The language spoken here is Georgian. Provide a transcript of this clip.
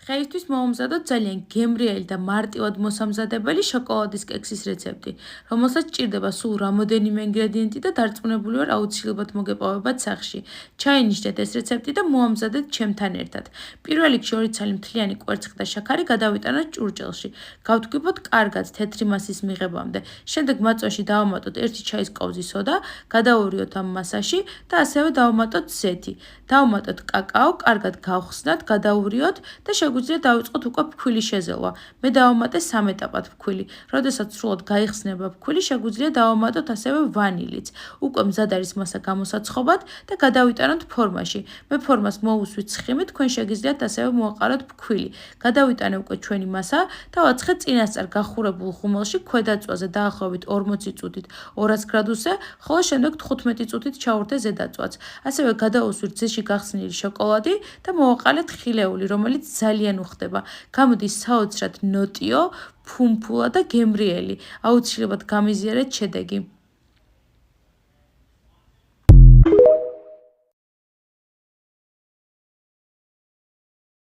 დღეისთვის მოვამზადოთ ძალიან გემრიელი და მარტივად მოსამზადებელი შოკოლადის კექსის რეცეპტი, რომელსაც ჭირდება სულ რამოდენიმე ინგრედიენტი და დარწმუნებული ვარ აუცილებლად მოგეპოვებათ სახლში. ჩაინიშნეთ ეს რეცეპტი და მოამზადეთ ჩემთან ერთად. პირველ რიგში 2 ცალი მთლიანი კვერცხი და შაქარი გადავიტანოთ ჭურჭელში. გავთქვიფოთ კარგად თეთრი მასის მიღებამდე. შემდეგ მაწვაში დავამატოთ 1 ჩაის კოვზი სოდა, გადავურიოთ ამ მასაში და ასევე დავამატოთ ზეთი. დავამატოთ კაკაო, კარგად გავხსნათ, გადავურიოთ და შეგვიძლია დავიწყოთ უკვე ფქვილი შეზელვა. მე დავამატე 3 ეტაპად ფქვილი. როდესაც სრულად გაიხსნება ფქვილი, შეგვიძლია დავამატოთ ასევე ვანილიც. უკვე მზად არის მასა გამოსაცხობად და გადავიტანოთ ფორმაში. მე ფორმას მოვუსვით ცხიმით, თქვენ შეგიძლიათ ასევე მოაყაროთ ფქვილი. გადავიტანე უკვე ჩვენი მასა და ვაცხეთ წინასწარ გახურებულ ხუმელში ქვედა წვაზე დაახლოებით 40 წუთით 200 გრადუსზე, ხოლო შემდეგ 15 წუთით ჩავურდე ზედა წვაც. ასევე გადავუსვით ძეში გახსნილი შოკოლადი და მოვაყალეთ ხილეული, რომელიც ძალიან უხდება. გამოდის საოცრად ნოტიო, ფუმფულა და გემრიელი. აუცილებლად გამიზიარეთ შედეგი.